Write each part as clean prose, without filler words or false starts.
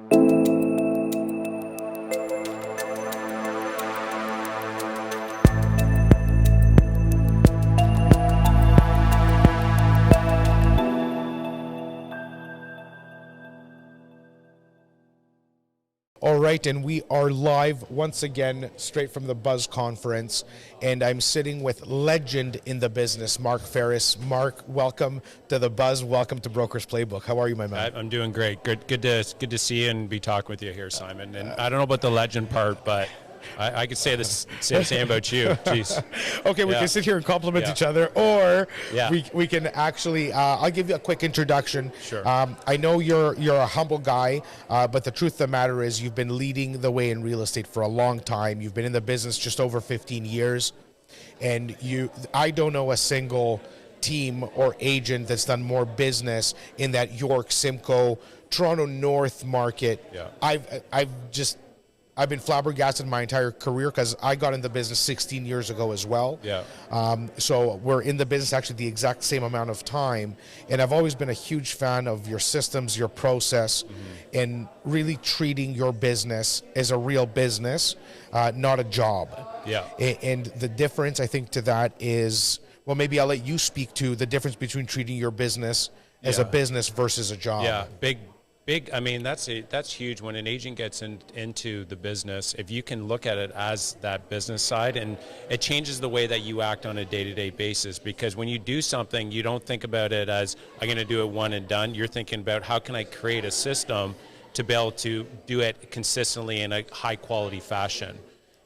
All right, and we are live once again, straight from the Buzz Conference, and I'm sitting with legend in the business, Mark Faris. Mark, welcome to the Buzz. Welcome to Broker's Playbook. How are you, my man? I'm doing great. Good to see you and be talking with you here, Simon. And I don't know about the legend part, but I could say the same about you. Jeez. Okay, we can sit here and compliment each other, or we can actually, I'll give you a quick introduction. Sure. I know you're a humble guy, but the truth of the matter is you've been leading the way in real estate for a long time. You've been in the business just over 15 years, and I don't know a single team or agent that's done more business in that York, Simcoe, Toronto North market. Yeah. I've been flabbergasted my entire career because I got into business 16 years ago as well. Yeah. So we're in the business actually the exact same amount of time. And I've always been a huge fan of your systems, your process, and really treating your business as a real business, not a job. Yeah. And the difference, I think, to that is, well, maybe I'll let you speak to the difference between treating your business as a business versus a job. Yeah, big. I mean, that's huge. When an agent gets into the business, if you can look at it as that business side, and it changes the way that you act on a day-to-day basis. Because when you do something, you don't think about it as, I'm going to do it one and done. You're thinking about, how can I create a system to be able to do it consistently in a high-quality fashion.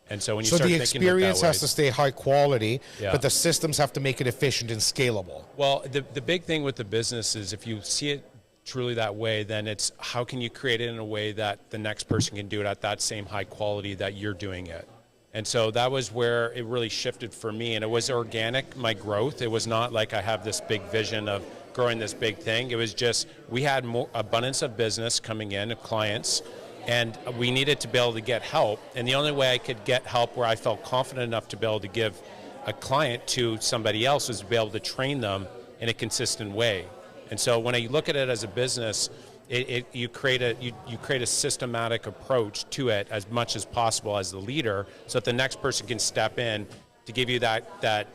And so when you start the thinking about experience that way, has to stay high quality, but the systems have to make it efficient and scalable. Well, the big thing with the business is, if you see it truly that way, then it's how can you create it in a way that the next person can do it at that same high quality that you're doing it. And so that was where it really shifted for me, and it was organic, my growth. It was not like I have this big vision of growing this big thing. It was just, we had more abundance of business coming in, of clients, and we needed to be able to get help. And the only way I could get help where I felt confident enough to be able to give a client to somebody else was to be able to train them in a consistent way. And so when I look at it as a business, you create a systematic approach to it as much as possible as the leader, so that the next person can step in to give you that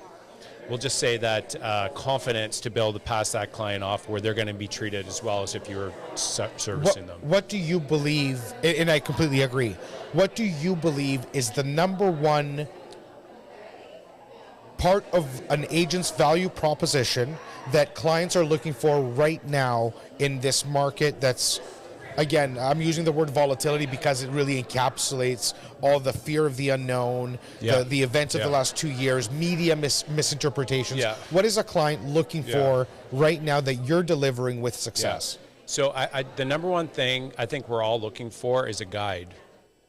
we'll just say that confidence to be able to pass that client off, where they're going to be treated as well as if you were servicing them. What do you believe, and I completely agree, what do you believe is the number one part of an agent's value proposition that clients are looking for right now in this market that's, again, I'm using the word volatility because it really encapsulates all the fear of the unknown, the events of the last 2 years, media misinterpretations. What is a client looking for right now that you're delivering with success? So the number one thing I think we're all looking for is a guide,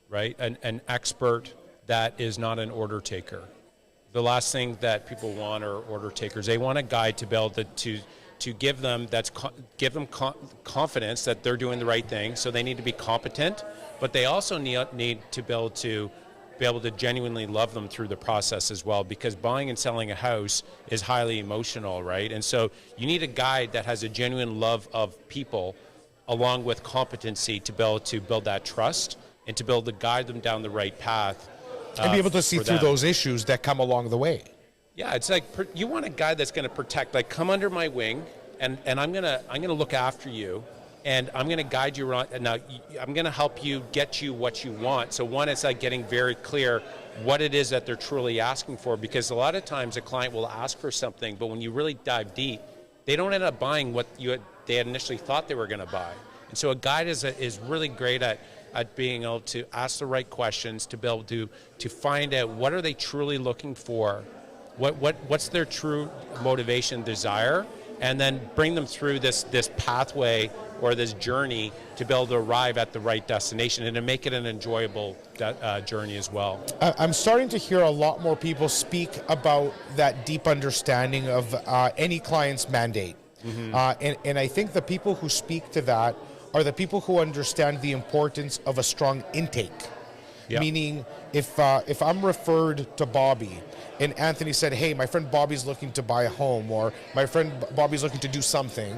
right? An expert that is not an order taker. The last thing that people want are order takers. They want a guide to be able to give them confidence that they're doing the right thing. So they need to be competent, but they also need to be able to genuinely love them through the process as well, because buying and selling a house is highly emotional, right? And so you need a guide that has a genuine love of people, along with competency, to be able to build that trust and to be able to guide them down the right path. And be able to see through those issues that come along the way. Yeah, it's like you want a guy that's going to protect, like, come under my wing, and I'm gonna look after you, and I'm going to guide you around. Now, I'm going to help you get you what you want. So one, it's like getting very clear what it is that they're truly asking for, because a lot of times a client will ask for something, but when you really dive deep, they don't end up buying what they had initially thought they were going to buy. And so a guide is really great at being able to ask the right questions, to be able to find out what are they truly looking for, what's their true motivation, desire, and then bring them through this pathway or this journey to be able to arrive at the right destination and to make it an enjoyable journey as well. I'm starting to hear a lot more people speak about that deep understanding of any client's mandate. And I think the people who speak to that are the people who understand the importance of a strong intake. Meaning, if I'm referred to Bobby, and Anthony said, hey, my friend Bobby's looking to buy a home, or my friend Bobby's looking to do something,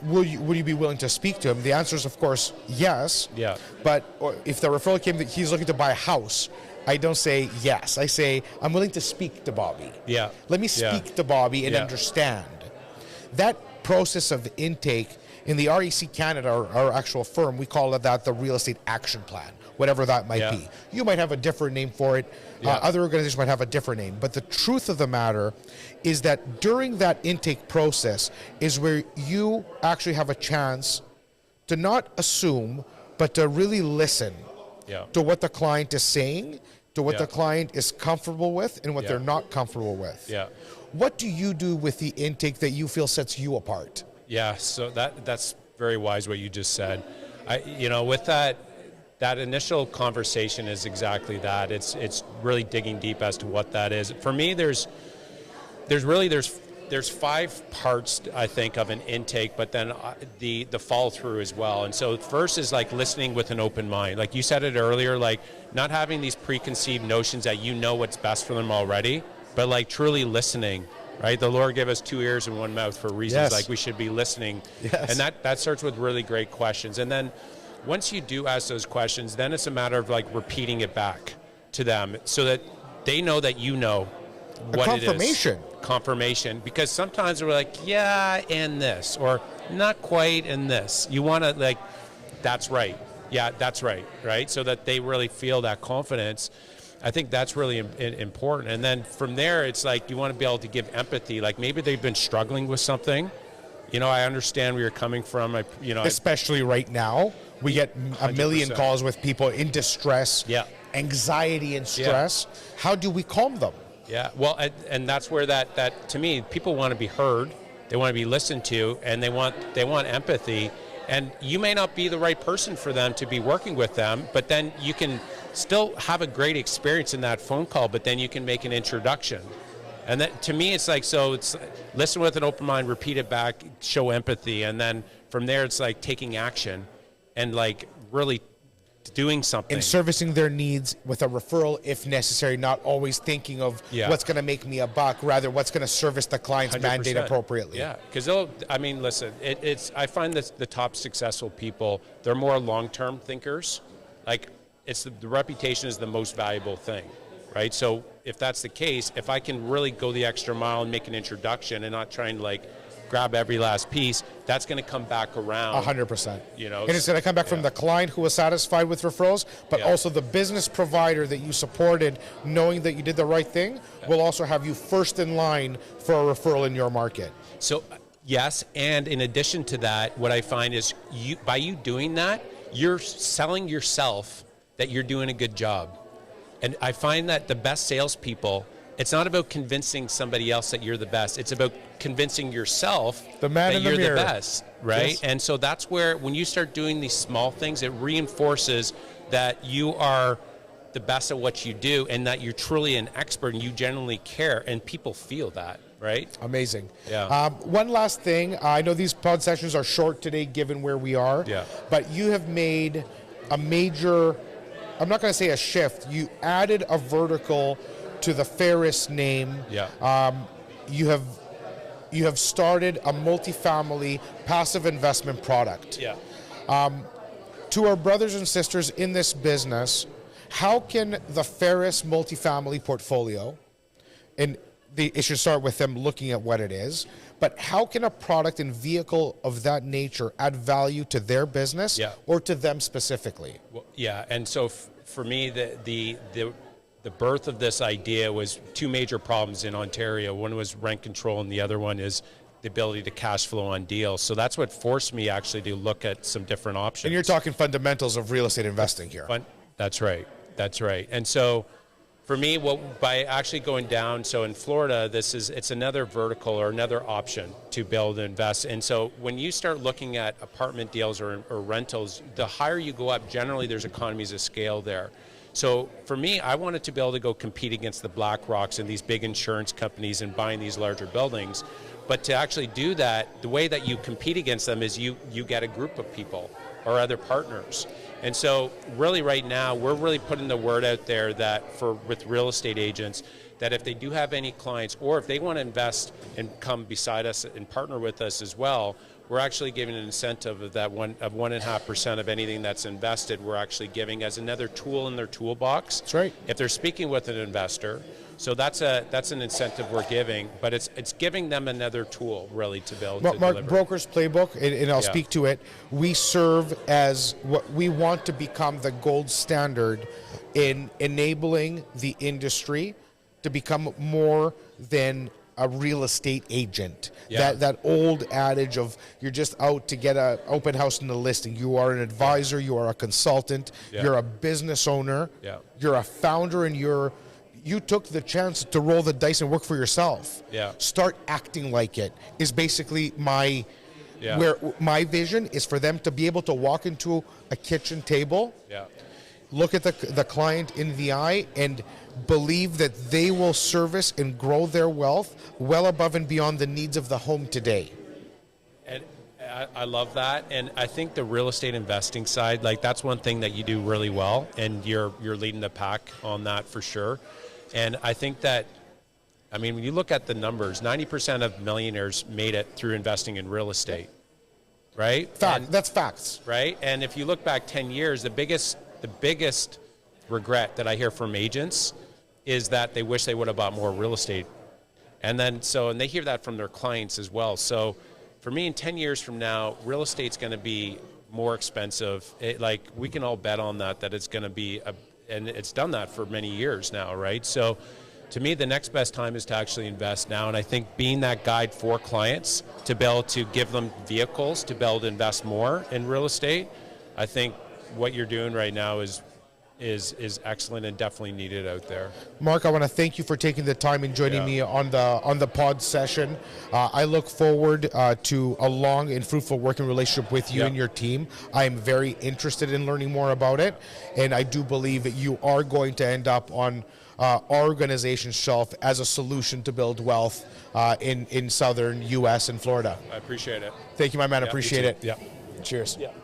Would you be willing to speak to him? The answer is, of course, yes. Yeah. But if the referral came that he's looking to buy a house, I don't say yes. I say, I'm willing to speak to Bobby. Yeah. Let me speak to Bobby and understand. That process of intake in the REC Canada, our actual firm, we call it the real estate action plan, whatever that might be. You might have a different name for it. Other organizations might have a different name. But the truth of the matter is that during that intake process is where you actually have a chance to not assume, but to really listen to what the client is saying, to what the client is comfortable with and what they're not comfortable with. What do you do with the intake that you feel sets you apart? Yeah, so that's very wise what you just said. With that initial conversation is exactly that. It's really digging deep as to what that is. For me, there's 5 parts, I think, of an intake, but then the follow through as well. And so first is like listening with an open mind. Like you said it earlier, like not having these preconceived notions that you know what's best for them already, but like truly listening. Right, the Lord gave us 2 ears and 1 mouth for reasons. Like we should be listening, and that starts with really great questions. And then once you do ask those questions, then it's a matter of like repeating it back to them so that they know that you know what it is. Confirmation, because sometimes we're like, yeah, and this, or not quite, and this. You want to like, that's right, yeah, that's right, right, so that they really feel that confidence. I think that's really important. And then from there, it's like you want to be able to give empathy. Like maybe they've been struggling with something. I understand where you're coming from. Especially right now, we get a 100%. million calls with people in distress, anxiety and stress. How do we calm them? Yeah, well, and that's where that to me, people want to be heard. They want to be listened to, and they want empathy. And you may not be the right person for them to be working with them, but then you can still have a great experience in that phone call, but then you can make an introduction. And that, to me, it's like, so it's listen with an open mind, repeat it back, show empathy, and then from there it's like taking action and like really doing something. And servicing their needs with a referral if necessary, not always thinking of what's going to make me a buck, rather what's going to service the client's 100%. mandate appropriately. Yeah, because listen, I find that the top successful people, they're more long-term thinkers. Like, the reputation is the most valuable thing, right? So if that's the case, if I can really go the extra mile and make an introduction and not trying to like grab every last piece, that's going to come back around. 100%. And it's going to come back from the client who was satisfied with referrals, but also the business provider that you supported, knowing that you did the right thing, will also have you first in line for a referral in your market. So yes, and in addition to that, what I find is by you doing that, you're selling yourself that you're doing a good job. And I find that the best salespeople, it's not about convincing somebody else that you're the best. It's about convincing yourself that you're the best, right? Yes. And so that's where, when you start doing these small things, it reinforces that you are the best at what you do and that you're truly an expert and you genuinely care, and people feel that, right? Amazing. Yeah. One last thing. I know these pod sessions are short today given where we are, but you have made a major, I'm not going to say a shift, you added a vertical to the Faris name. You have started a multifamily passive investment product. To our brothers and sisters in this business, how can the Faris multifamily portfolio, and it should start with them looking at what it is, but how can a product and vehicle of that nature add value to their business or to them specifically? Well, and so for me, the birth of this idea was 2 major problems in Ontario. One was rent control, and the other one is the ability to cash flow on deals. So that's what forced me actually to look at some different options. And you're talking fundamentals of real estate investing here. That's right. And so for me, by actually going down, so in Florida, it's another vertical or another option to build and invest. And so when you start looking at apartment deals or rentals, the higher you go up, generally there's economies of scale there. So for me, I wanted to be able to go compete against the BlackRocks and these big insurance companies and buying these larger buildings. But to actually do that, the way that you compete against them is you get a group of people or other partners. And so really right now, we're really putting the word out there that with real estate agents, that if they do have any clients or if they want to invest and come beside us and partner with us as well, we're actually giving an incentive of that 1.5% of anything that's invested. We're actually giving as another tool in their toolbox. That's right. If they're speaking with an investor, so that's an incentive we're giving, but it's giving them another tool really to build. Mark, Broker's Playbook, and I'll speak to it. We serve as what we want to become the gold standard in enabling the industry to become more than a real estate agent. That old adage of you're just out to get an open house and a listing. You are an advisor, you are a consultant, you're a business owner, you're a founder, and you took the chance to roll the dice and work for yourself. Start acting like it is basically where my vision is for them to be able to walk into a kitchen table, look at the client in the eye, and believe that they will service and grow their wealth well above and beyond the needs of the home today. And I love that, and I think the real estate investing side, like that's one thing that you do really well, and you're leading the pack on that for sure. And I think that, I mean, when you look at the numbers, 90% of millionaires made it through investing in real estate, right? That's facts. Right? And if you look back 10 years, the biggest regret that I hear from agents is that they wish they would have bought more real estate. And they hear that from their clients as well. So for me, in 10 years from now, real estate's going to be more expensive. We can all bet on that it's going to be and it's done that for many years now, right? So to me, the next best time is to actually invest now. And I think being that guide for clients to be able to give them vehicles to be able to invest more in real estate, I think what you're doing right now is excellent and definitely needed out there. Mark, I want to thank you for taking the time and joining me on the pod session. I look forward to a long and fruitful working relationship with you and your team. I am very interested in learning more about it, and I do believe that you are going to end up on our organization's shelf as a solution to build wealth in southern U.S. and Florida. I appreciate it. Thank you, my man. Appreciate it. Yeah. Cheers. Yeah.